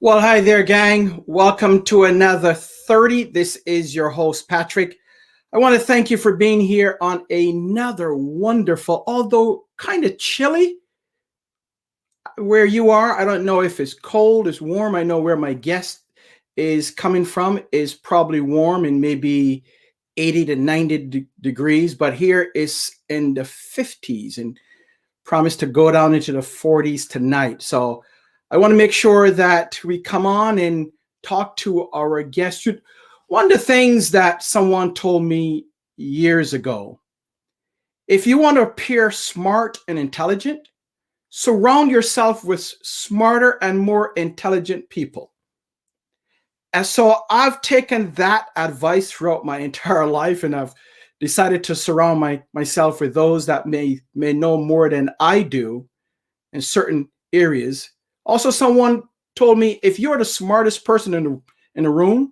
Well, hi there, gang. Welcome to another 30. This is your host, Patrick. I want to thank you for being here on another wonderful, although kind of chilly where you are. I don't know if it's cold, it's warm. I know where my guest is coming from is probably warm and maybe 80 to 90 degrees, but here is in the 50s and promise to go down into the 40s tonight. So I want to make sure that we come on and talk to our guest. One of the things that someone told me years ago, if you want to appear smart and intelligent, surround yourself with smarter and more intelligent people. And so I've taken that advice throughout my entire life, and I've decided to surround myself with those that may know more than I do in certain areas. Also, someone told me if you're the smartest person in the room,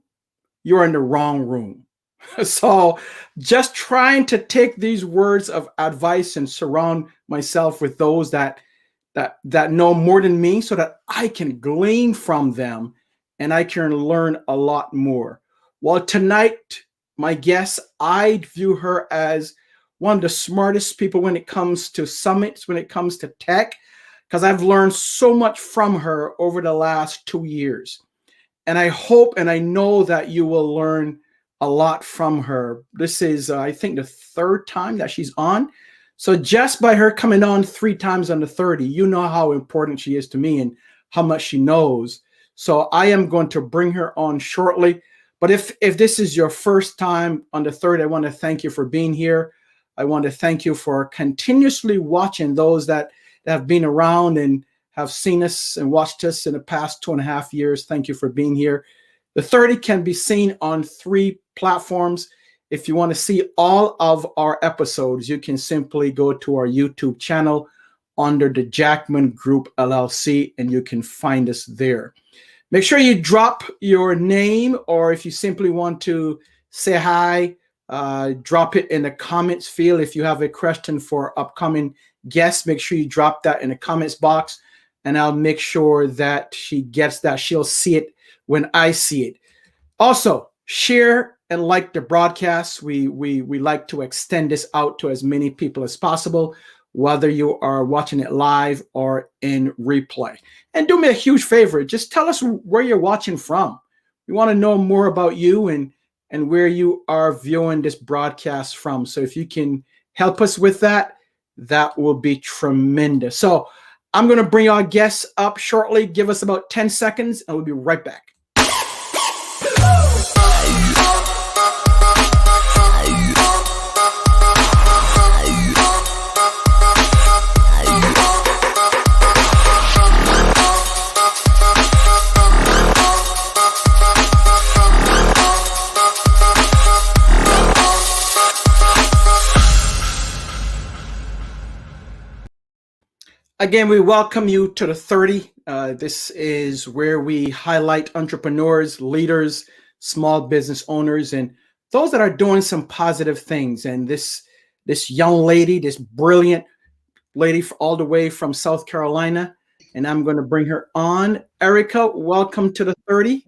you're in the wrong room. So just trying to take these words of advice and surround myself with those that know more than me so that I can glean from them and I can learn a lot more. Well, tonight, my guest, I view her as one of the smartest people when it comes to summits, when it comes to tech, because I've learned so much from her over the last 2 years. And I hope and I know that you will learn a lot from her. This is, I think, the third time that she's on. So just by her coming on 3 times on the 30, you know how important she is to me and how much she knows. So I am going to bring her on shortly. But if this is your first time on the 30, I want to thank you for being here. I want to thank you for continuously watching. Those that have been around and have seen us and watched us in the past 2.5 years. Thank you for being here. The 30 can be seen on 3 platforms. If you want to see all of our episodes, you can simply go to our YouTube channel under the Jackman Group LLC, and you can find us there. Make sure you drop your name, or if you simply want to say hi, drop it in the comments field. If you have a question for upcoming guests, make sure you drop that in the comments box, and I'll make sure that she gets that. She'll see it when I see it. Also, share and like the broadcast. We like to extend this out to as many people as possible, whether you are watching it live or in replay. And do me a huge favor, just tell us where you're watching from. We want to know more about you and where you are viewing this broadcast from. So if you can help us with that, that will be tremendous. So I'm going to bring our guests up shortly. Give us about 10 seconds and we'll be right back. Again, we welcome you to the 30. This is where we highlight entrepreneurs, leaders, small business owners, and those that are doing some positive things. And this young lady, this brilliant lady all the way from South Carolina, and I'm going to bring her on. Ericka, welcome to the 30.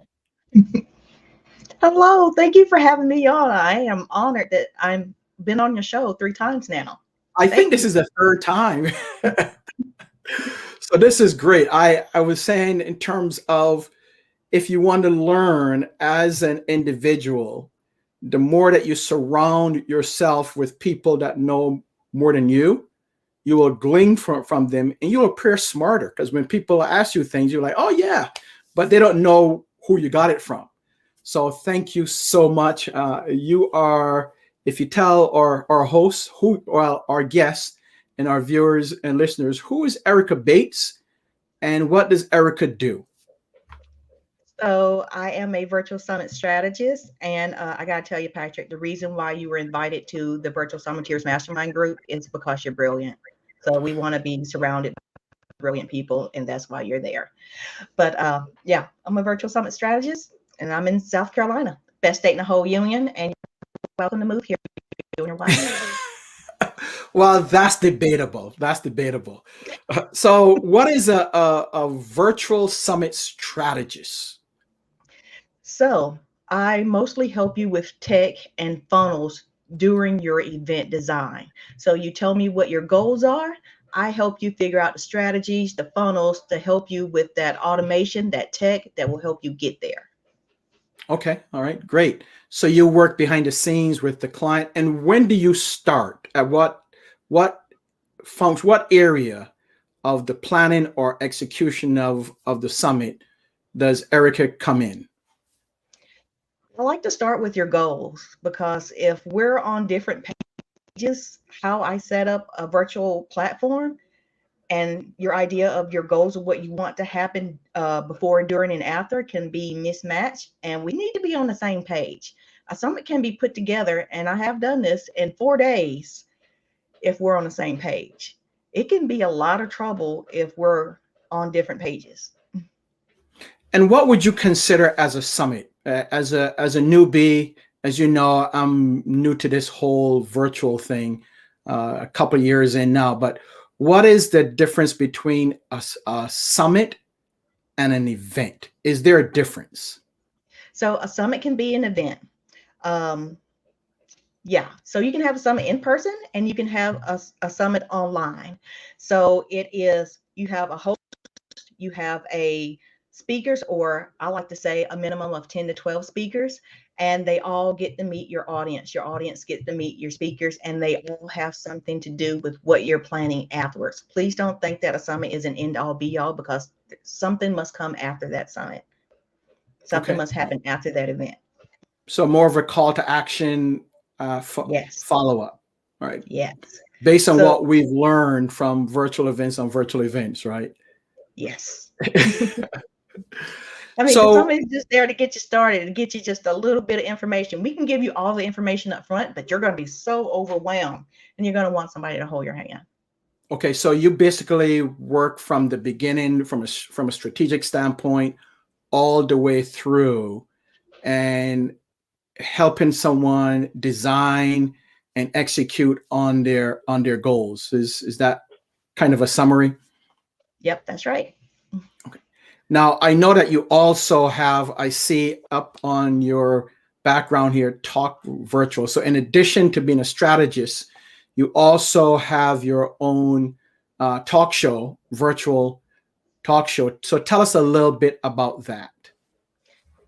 Hello, thank you for having me on. I am honored that I've been on your show 3 times now. I think this is the 3rd time. So this is great. I was saying in terms of if you want to learn as an individual, the more that you surround yourself with people that know more than you will glean from them and you'll appear smarter. Because when people ask you things, you're like, oh yeah, but they don't know who you got it from. So thank you so much. You are, if you tell our hosts, our guests, and our viewers and listeners, who is Ericka Bates and what does Ericka do? So I am a virtual summit strategist, and I got to tell you, Patrick, the reason why you were invited to the Virtual Summiteers Mastermind Group is because you're brilliant. So we want to be surrounded by brilliant people, and that's why you're there. But yeah, I'm a virtual summit strategist, and I'm in South Carolina, best state in the whole union, and you're welcome to move here. Well, that's debatable. That's debatable. So, what is a virtual summit strategist? So I mostly help you with tech and funnels during your event design. So you tell me what your goals are. I help you figure out the strategies, the funnels to help you with that automation, that tech that will help you get there. Okay, all right, great. So you work behind the scenes with the client, and when do you start? At what function, what area of the planning or execution of the summit does Ericka come in? I like to start with your goals because if we're on different pages, how I set up a virtual platform and your idea of your goals of what you want to happen before, during, and after can be mismatched. And we need to be on the same page. A summit can be put together, and I have done this in 4 days if we're on the same page. It can be a lot of trouble if we're on different pages. And what would you consider as a summit? As a newbie, as you know, I'm new to this whole virtual thing, a couple of years in now. But what is the difference between a summit and an event? Is there a difference? So a summit can be an event. Um, yeah, so you can have a summit in person and you can have a summit online. So it is, you have a host, you have a speakers, or I like to say a minimum of 10 to 12 speakers, and they all get to meet your audience. Your audience get to meet your speakers, and they all have something to do with what you're planning afterwards. Please don't think that a summit is an end all be all, because something must come after that summit. Something Okay. must happen after that event. So more of a call to action, Yes. follow up, right? Yes. Based on So what we've learned from virtual events on virtual events, right? yes. I mean, because So somebody's just there to get you started, to get you just a little bit of information. We can give you all the information up front, but you're going to be so overwhelmed, and you're going to want somebody to hold your hand. okay, so you basically work from the beginning, from a strategic standpoint, all the way through, and helping someone design and execute on their goals. Is that kind of a summary? Yep, that's right. Okay. Now I know that you also have, I see up on your background here, talk virtual. So in addition to being a strategist, you also have your own talk show, virtual talk show. So tell us a little bit about that.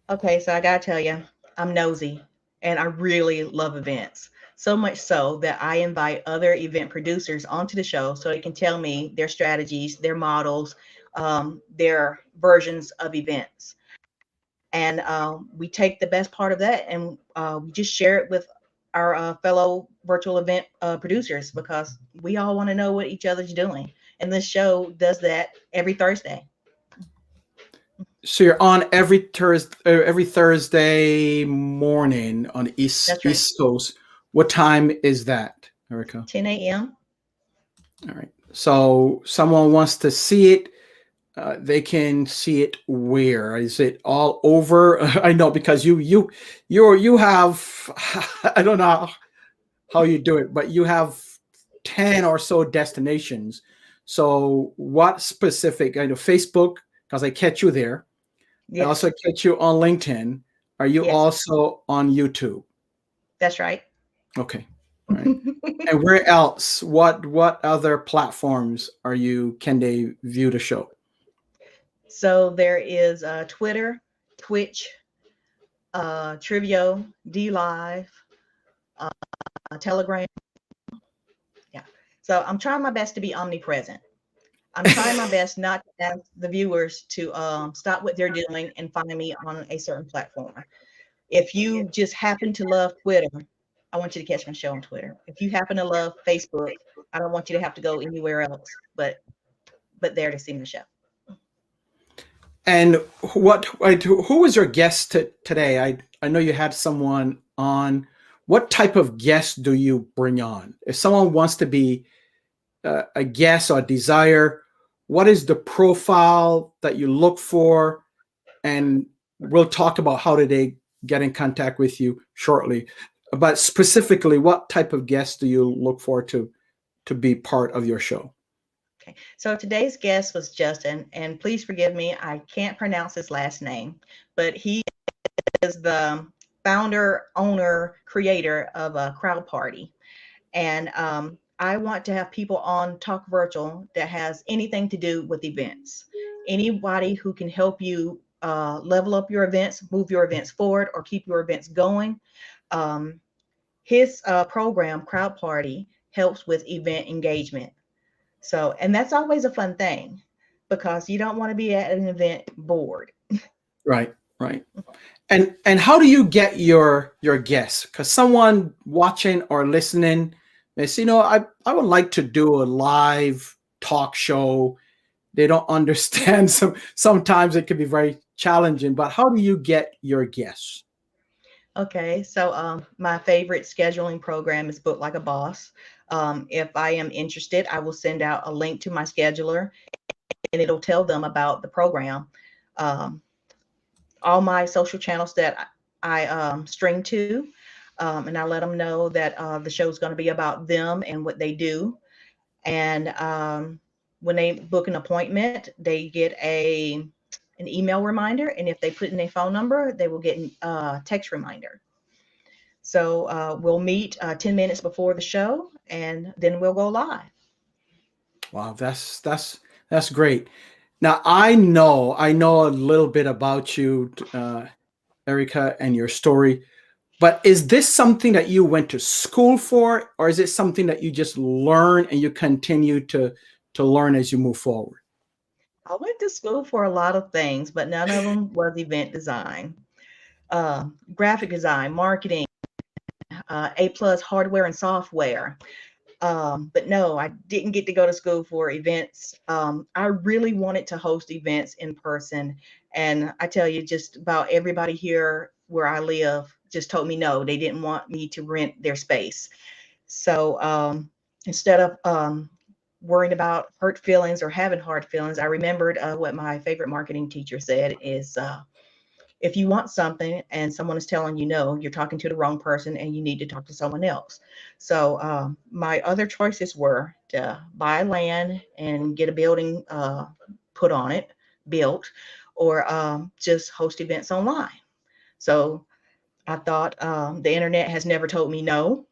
Okay, so I got to tell you, I'm nosy and I really love events. So much so that I invite other event producers onto the show so they can tell me their strategies, their models, their versions of events. And we take the best part of that and we just share it with our fellow virtual event producers, because we all want to know what each other's doing. And this show does that every Thursday. So you're on every Thursday morning on the That's right. East Coast. What time is that, Ericka? 10 a.m. All right. So someone wants to see it. They can see it where? Is it all over? I know, because you have I don't know how you do it, but you have 10 or so destinations. So what specific? I know Facebook, because I catch you there. I also Yes. catch you on LinkedIn. Are you Yes, also on YouTube? that's right. Okay. All right. And where else? What other platforms can they view the show? So there is Twitter, Twitch, Trivio, D Live, uh, Telegram. Yeah. So I'm trying my best to be omnipresent. I'm trying my best not to ask the viewers to stop what they're doing and find me on a certain platform. If you just happen to love Twitter, I want you to catch my show on Twitter. If you happen to love Facebook, I don't want you to have to go anywhere else but there to see my show. And who was your guest today? I know you had someone on. What type of guest do you bring on? If someone wants to be a guest or desire, what is the profile that you look for? And we'll talk about how do they get in contact with you shortly. But specifically, what type of guest do you look for to to be part of your show? Okay. So today's guest was Justin, and please forgive me, I can't pronounce his last name, but he is the founder, owner, creator of a Crowd Party. And I want to have people on Talk Virtual that has anything to do with events. Anybody who can help you level up your events, move your events forward, or keep your events going. Um, his program, Crowd Party, helps with event engagement. So, and that's always a fun thing because you don't want to be at an event bored. Right, right. And how do you get your guests? Because someone watching or listening may say, I would like to do a live talk show. They don't understand. Sometimes it can be very challenging. But how do you get your guests? Okay, so my favorite scheduling program is Book Like a Boss. If I am interested, I will send out a link to my scheduler and it'll tell them about the program. Um, all my social channels that I string to, and I let them know that the show is going to be about them and what they do. And when they book an appointment, they get an email reminder, and if they put in a phone number, they will get a text reminder. So we'll meet 10 minutes before the show, and then we'll go live. Wow, that's great. Now I know a little bit about you, Ericka, and your story. But is this something that you went to school for, or is it something that you just learn and you continue to learn as you move forward? I went to school for a lot of things, but none of them was event design, graphic design, marketing, A plus hardware and software. But no, I didn't get to go to school for events. I really wanted to host events in person. And I tell you, just about everybody here where I live just told me no, they didn't want me to rent their space. So instead of worrying about hurt feelings or having hard feelings, I remembered what my favorite marketing teacher said is if you want something and someone is telling you no, you're talking to the wrong person and you need to talk to someone else. So my other choices were to buy land and get a building put on it, built, or just host events online. So I thought the internet has never told me no.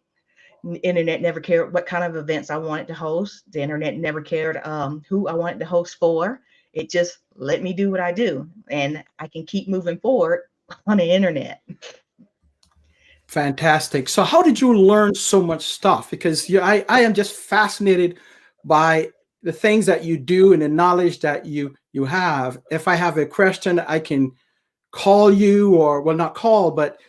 The internet never cared what kind of events I wanted to host. The internet never cared who I wanted to host for. It just let me do what I do, and I can keep moving forward on the internet. Fantastic. So how did you learn so much stuff? Because I am just fascinated by the things that you do and the knowledge that you have. If I have a question, I can call you, or well, not call, but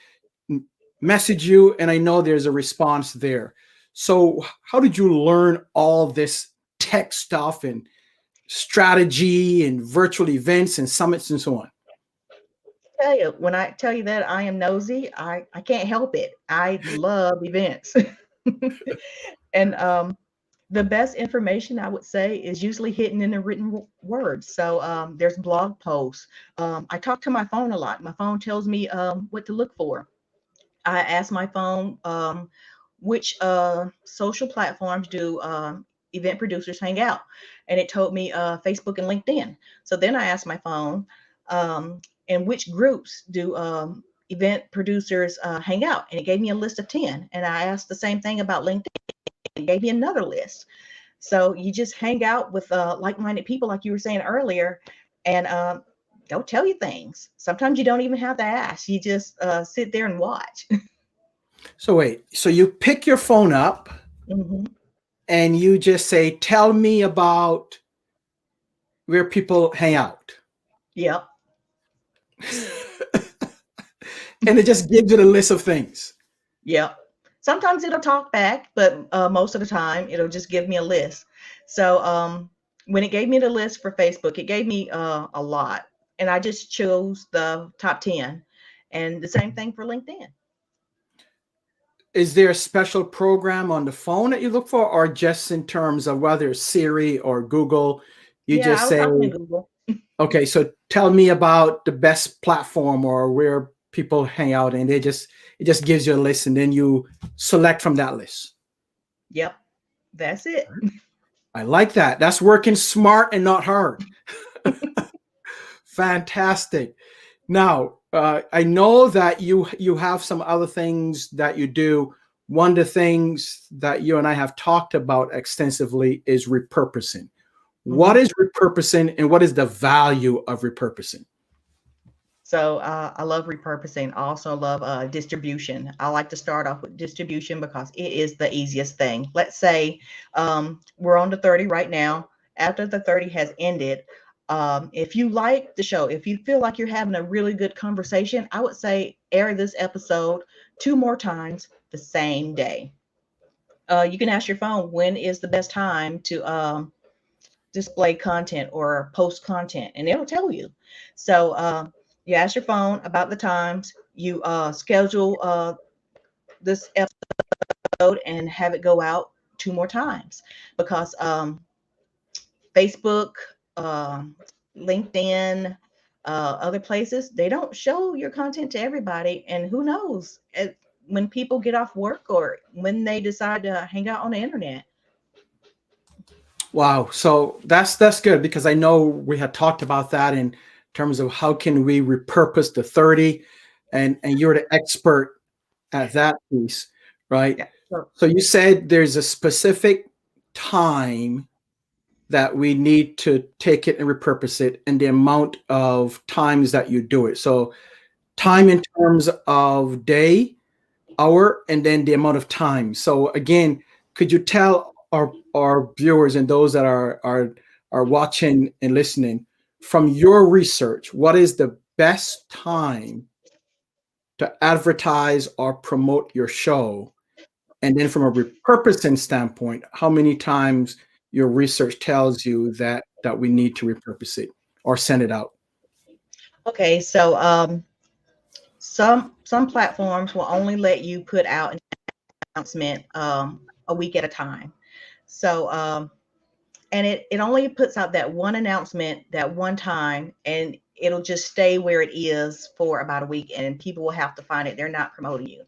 message you, and I know there's a response there. So how did you learn all this tech stuff and strategy and virtual events and summits and so on? Tell you, when I tell you that I am nosy, I can't help it. I love events. And the best information I would say is usually hidden in the written words. So there's blog posts. I talk to my phone a lot. My phone tells me what to look for. I asked my phone which social platforms do event producers hang out, and it told me Facebook and LinkedIn. So then I asked my phone, and which groups do event producers hang out, and it gave me a list of 10. And I asked the same thing about LinkedIn, and it gave me another list. So you just hang out with like-minded people, like you were saying earlier, and they'll tell you things. Sometimes you don't even have to ask. You just sit there and watch. So wait, so you pick your phone up Hmm. and you just say, tell me about where people hang out. Yep. And it just gives you the list of things. Yep. Sometimes it'll talk back, but most of the time it'll just give me a list. So when it gave me the list for Facebook, it gave me a lot, and I just chose the top 10. And the same thing for LinkedIn. Is there a special program on the phone that you look for, or just in terms of whether it's Siri or Google, you Yeah, I just was say, talking to Google. okay, so tell me about the best platform or where people hang out, and it just gives you a list, and then you select from that list. Yep. That's it. I like that. That's working smart and not hard. Fantastic. Now, I know that you have some other things that you do. One of the things that you and I have talked about extensively is repurposing. What Mhm. is repurposing and what is the value of repurposing? So I love repurposing. I also love distribution. I like to start off with distribution because it is the easiest thing. Let's say we're on the 30 right now. After the 30 has ended, if you like the show, if you feel like you're having a really good conversation, I would say air this episode 2 more times the same day. You can ask your phone when is the best time to display content or post content, and it'll tell you. So you ask your phone about the times, you schedule this episode and have it go out 2 more times because Facebook, LinkedIn, other places, they don't show your content to everybody. And who knows, when people get off work or when they decide to hang out on the internet. Wow. So that's good because I know we had talked about that in terms of how can we repurpose the 30, and you're the expert at that piece, right? Yeah. So So you said there's a specific time that we need to take it and repurpose it and the amount of times that you do it. So time mhm. in terms of day, hour, and then the amount of time. So again, could you tell our viewers and those that are watching and listening from your research, what is the best time to advertise or promote your show? And then from a repurposing standpoint, how many times your research tells you that we need to repurpose it or send it out? Okay, so some platforms will only let you put out an announcement a week at a time. So and it only puts out that one announcement that one time, and it'll just stay where it is for about a week, and people will have to find it. They're not promoting you,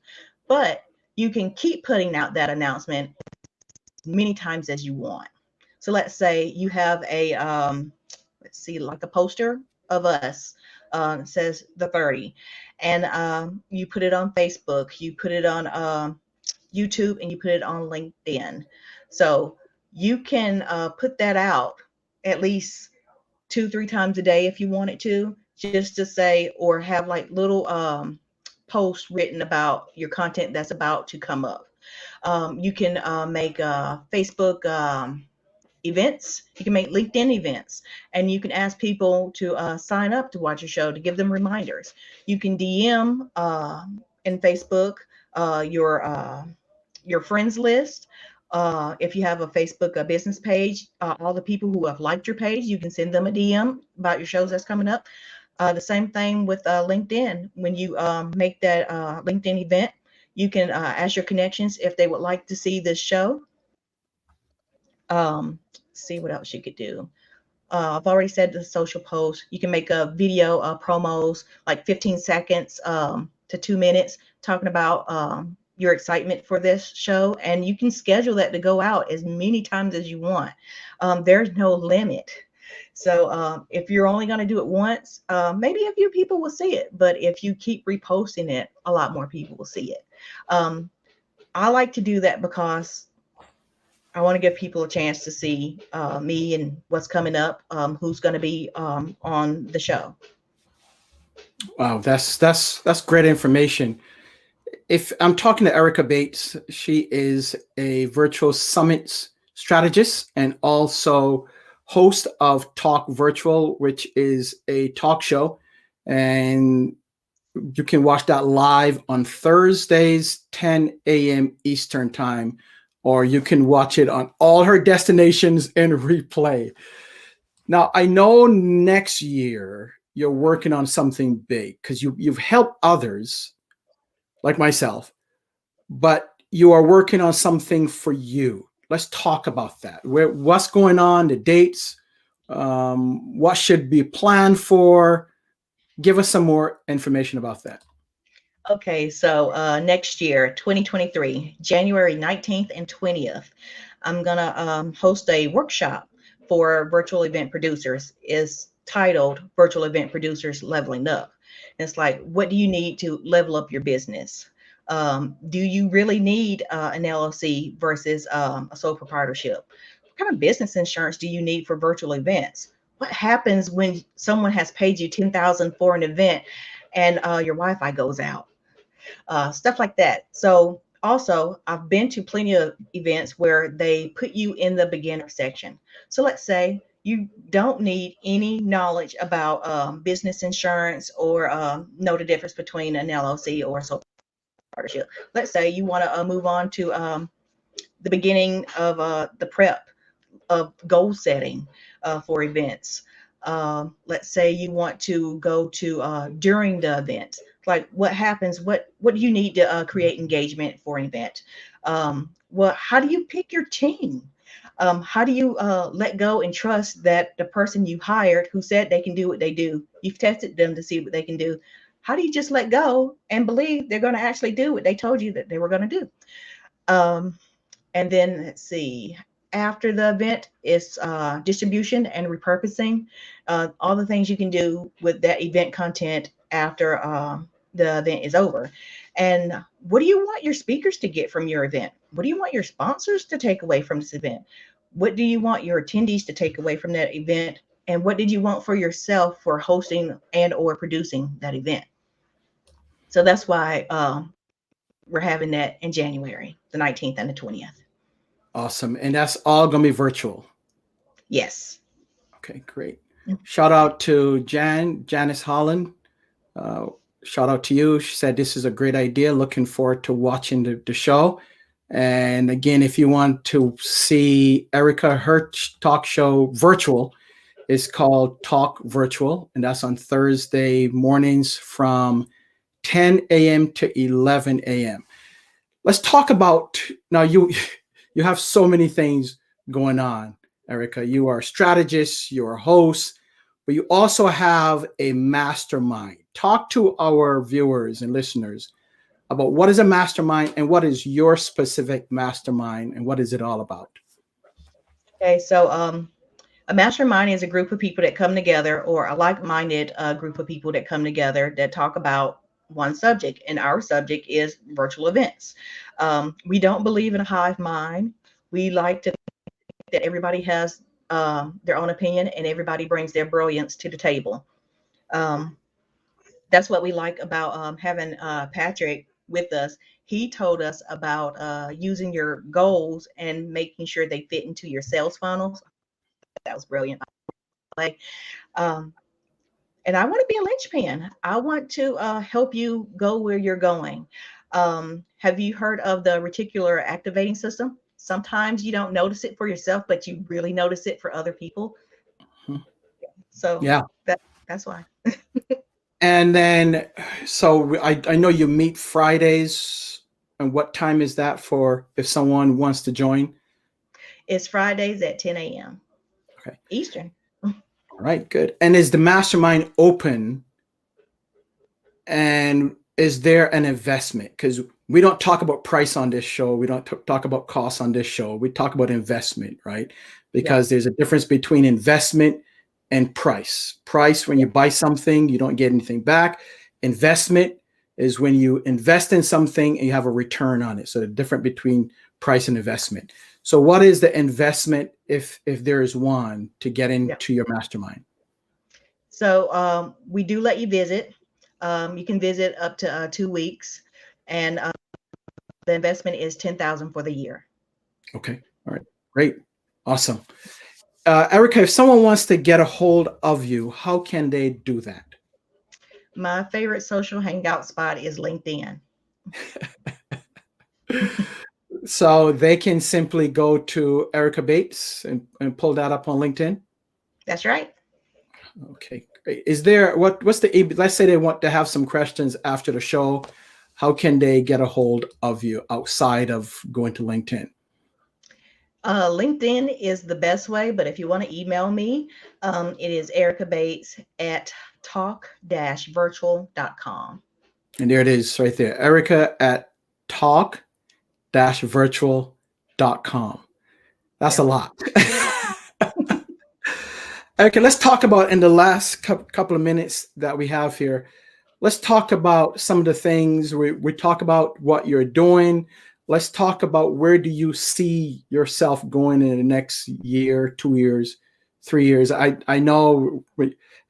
but you can keep putting out that announcement many times as you want. So let's say you have a let's see, like a poster of us, says the 30, and you put it on Facebook, you put it on YouTube, and you put it on LinkedIn. So you can put that out at least 2, 3 times a day if you wanted to, just to say, or have like little posts written about your content that's about to come up. You can make Facebook events. You can make LinkedIn events, and you can ask people to sign up to watch your show, to give them reminders. You can DM in Facebook your friends list. If you have a Facebook business page, all the people who have liked your page, you can send them a DM about your shows that's coming up. The same thing with LinkedIn. When you make that LinkedIn event, you can ask your connections if they would like to see this show. See what else you could do. I've already said the social post. You can make a video promos, like 15 seconds to 2 minutes, talking about your excitement for this show, and you can schedule that to go out as many times as you want. There's no limit. So if you're only going to do it once, maybe a few people will see it, but if you keep reposting it, a lot more people will see it. Um, I like to do that because I want to give people a chance to see me and what's coming up, who's going to be on the show. Wow, that's great information. If I'm talking to Ericka Bates, she is a virtual summits strategist and also host of Talk Virtual, which is a talk show. And you can watch that live on Thursdays, 10 a.m. Eastern Time, or you can watch it on all her destinations in replay. Now, I know next year you're working on something big because you've helped others like myself, but you are working on something for you. Let's talk about that. What's going on, the dates, what should be planned for? Give us some more information about that. Okay, so next year, 2023, January 19th and 20th, I'm going to host a workshop for virtual event producers. Is titled Virtual Event Producers Leveling Up. It's like, what do you need to level up your business? Do you really need an LLC versus a sole proprietorship? What kind of business insurance do you need for virtual events? What happens when someone has paid you $10,000 for an event and your Wi-Fi goes out? Stuff like that. So also, I've been to plenty of events where they put you in the beginner section. So let's say you don't need any knowledge about business insurance or know the difference between an LLC or a sole partnership. Let's say you want to move on to the beginning of the prep of goal setting for events. Let's say you want to go to during the event, like what happens, what do you need to create engagement for an event? Well, how do you pick your team? How do you let go and trust that the person you hired who said they can do what they do, you've tested them to see what they can do. How do you just let go and believe they're going to actually do what they told you that they were going to do? And then let's see, after the event is distribution and repurposing, all the things you can do with that event content after the event is over. And what do you want your speakers to get from your event? What do you want your sponsors to take away from this event? What do you want your attendees to take away from that event? And what did you want for yourself for hosting and or producing that event? So that's why we're having that in January, the 19th and the 20th. Awesome. And that's all going to be virtual. Yes. Okay, great. Shout out to Janice Holland. Shout out to you. She said this is a great idea. Looking forward to watching the show. And again, if you want to see Ericka, her talk show virtual is called Talk Virtual. And that's on Thursday mornings from 10 a.m. to 11 a.m. Let's talk about, now you have so many things going on, Ericka. You are a strategist, you're a host, but you also have a mastermind. Talk to our viewers and listeners about what is a mastermind and what is your specific mastermind and what is it all about? Okay, so a mastermind is a group of people that come together, or a like-minded group of people that come together that talk about one subject, and our subject is virtual events. We don't believe in a hive mind. We like to think that everybody has their own opinion and everybody brings their brilliance to the table. That's what we like about having Patrick with us. He told us about using your goals and making sure they fit into your sales funnels. That was brilliant. And I want to be a linchpin. I want to help you go where you're going. Have you heard of the reticular activating system? Sometimes you don't notice it for yourself, but you really notice it for other people. So yeah, that's why. And then, so I know you meet Fridays. And what time is that for if someone wants to join? It's Fridays at 10 a.m. Okay. Eastern. All right, good. And is the mastermind open? And is there an investment? Because we don't talk about price on this show. We don't talk about costs on this show. We talk about investment, right? Because there's a difference between investment and price. Price, when you buy something, you don't get anything back. Investment is when you invest in something and you have a return on it. So the difference between price and investment. So what is the investment, if there is one, to get into your mastermind? So we do let you visit. You can visit up to 2 weeks, and the investment is $10,000 for the year. Okay. All right. Great. Awesome. Ericka, if someone wants to get a hold of you, how can they do that? My favorite social hangout spot is LinkedIn. So they can simply go to Ericka Bates and pull that up on LinkedIn? That's right. Okay, great. Is there, what's the, let's say they want to have some questions after the show. How can they get a hold of you outside of going to LinkedIn? LinkedIn is the best way, but if you want to email me, it is Ericka Bates at talk-virtual.com. And there it is right there. Ericka at talk-virtual.com. That's a Yeah. lot. Okay, let's talk about in the last couple of minutes that we have here. Let's talk about some of the things we talk about what you're doing. Let's talk about where do you see yourself going in the next year, 2 years, 3 years. I know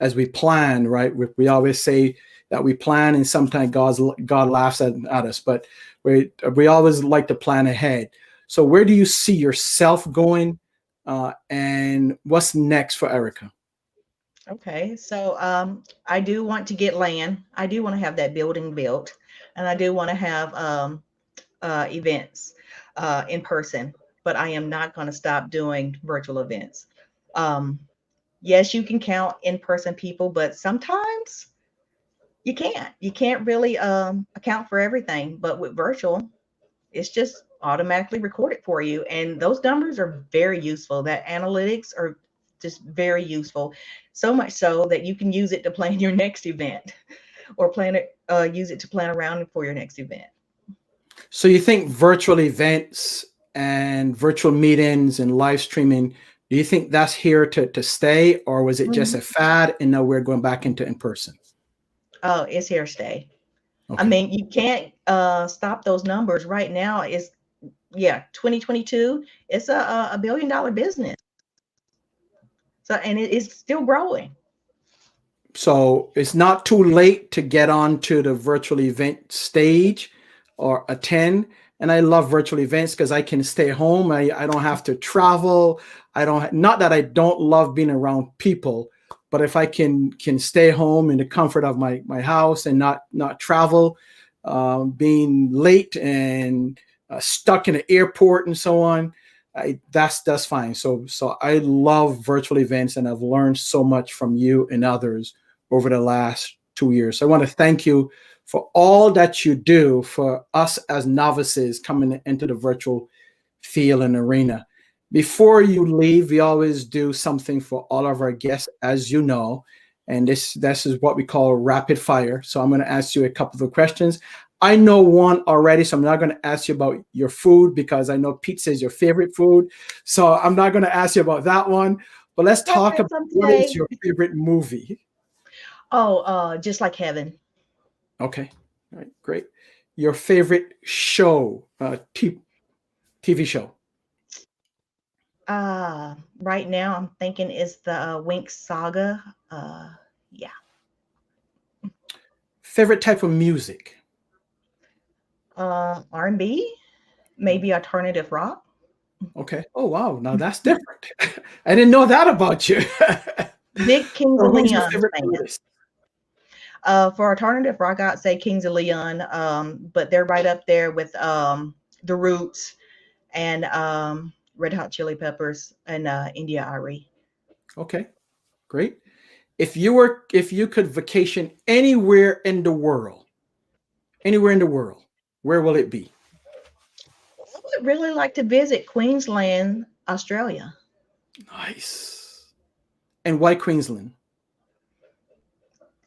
as we plan, right? We always say that we plan, and sometimes God laughs at us, but we always like to plan ahead. So where do you see yourself going, and what's next for Ericka? Okay, so I do want to get land. I do want to have that building built, and I do want to have events in person. But I am not going to stop doing virtual events. Um, yes, you can count in-person people, but sometimes you can't. You can't really account for everything. But with virtual, it's just automatically recorded for you. And those numbers are very useful. That analytics are just very useful. So much so that you can use it to plan your next event or use it to plan around for your next event. So you think virtual events and virtual meetings and live streaming, do you think that's here to stay, or was it just a Mhm. fad and now we're going back into in person? Oh, it's here to stay. I Okay. mean, you can't stop those numbers right now. It's, yeah, 2022. It's a $1 billion business. So, and it is still growing. So it's not too late to get onto the virtual event stage or attend. And I love virtual events because I can stay home. I don't have to travel. I don't, not that I don't love being around people, but if I can stay home in the comfort of my house and not travel, being late and stuck in an airport and so on, that's fine. So I love virtual events, and I've learned so much from you and others over the last 2 years. So I want to thank you for all that you do for us as novices coming into the virtual field and arena. Before you leave, we always do something for all of our guests, as you know, and this is what we call rapid fire. So I'm going to ask you a couple of questions. I know one already, so I'm not going to ask you about your food because I know pizza is your favorite food. So I'm not going to ask you about that one. But let's talk about what is Someday. your favorite movie. Oh, just like heaven. Okay. All right. Great. Your favorite show, TV show. Right now I'm thinking is the Winx saga. Yeah. Favorite type of music. R&B, maybe alternative rock. Okay. Oh, wow. Now that's different. I didn't know that about you. Big Kings So of who's your Leon favorite fan. artist? For alternative rock, I'd say Kings of Leon, but they're right up there with The Roots and Red Hot Chili Peppers and India Ari. Okay. Great. If you could vacation anywhere in the world, where will it be? I would really like to visit Queensland, Australia. Nice. And why Queensland?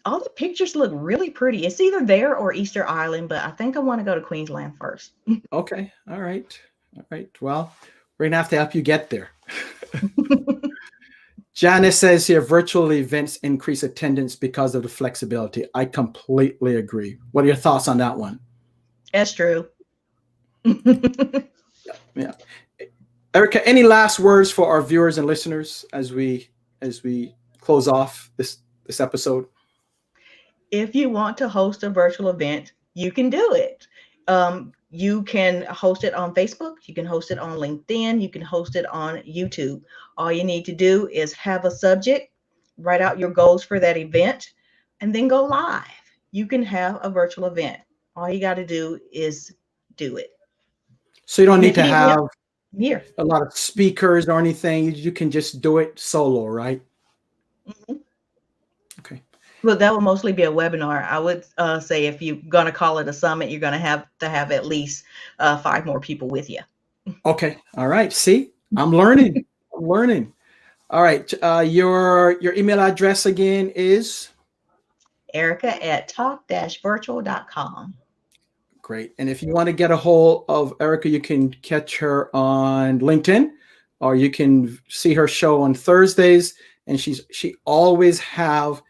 All the pictures look really pretty. It's either there or Easter Island, but I think I want to go to Queensland first. Okay. All right. All right. Well, we're gonna have to help you get there. Janice says here virtual events increase attendance because of the flexibility. I completely agree. What are your thoughts on that one? That's true. Yeah. Ericka, any last words for our viewers and listeners as we close off this episode? If you want to host a virtual event, you can do it. You can host it on Facebook, you can host it on LinkedIn, you can host it on YouTube. All you need to do is have a subject, write out your goals for that event, and then go live. You can have a virtual event. All you got to do is do it. So you don't And need if you to need have help, here. a lot of speakers or anything. You can just do it solo, right? Mhm. Okay. Well, that will mostly be a webinar. I would say if you're going to call it a summit, you're going to have at least 5 more people with you. Okay. All right. See, I'm learning. I'm learning. All right. Your email address again is Ericka at talk-virtual.com. great. And if you want to get a hold of Ericka, you can catch her on LinkedIn. or you can see her show on Thursdays. And she always have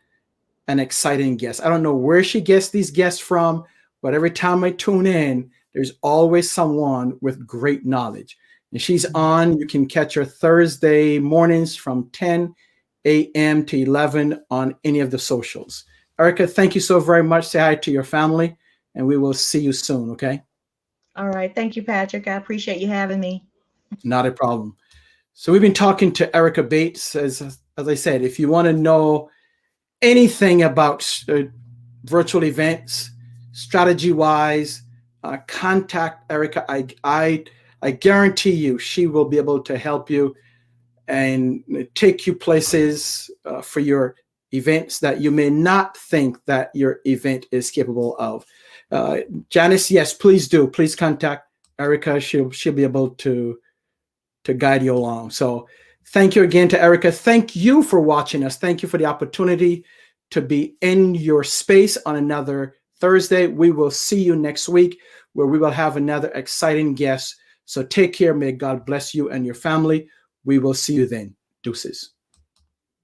an exciting guest. I don't know where she gets these guests from, but every time I tune in, there's always someone with great knowledge. And she's on. You can catch her Thursday mornings from 10 a.m. to 11 on any of the socials. Ericka, thank you so very much. Say hi to your family, and we will see you soon, okay? All right. Thank you, Patrick. I appreciate you having me. Not a problem. So we've been talking to Ericka Bates. As I said, if you want to know anything about virtual events, strategy-wise, contact Ericka. I guarantee you she will be able to help you and take you places for your events that you may not think that your event is capable of. Janice, yes, please do. Please contact Ericka. She'll be able to guide you along. So thank you again to Ericka. Thank you for watching us. Thank you for the opportunity to be in your space on another Thursday. We will see you next week where we will have another exciting guest. So take care. May God bless you and your family. We will see you then. Deuces.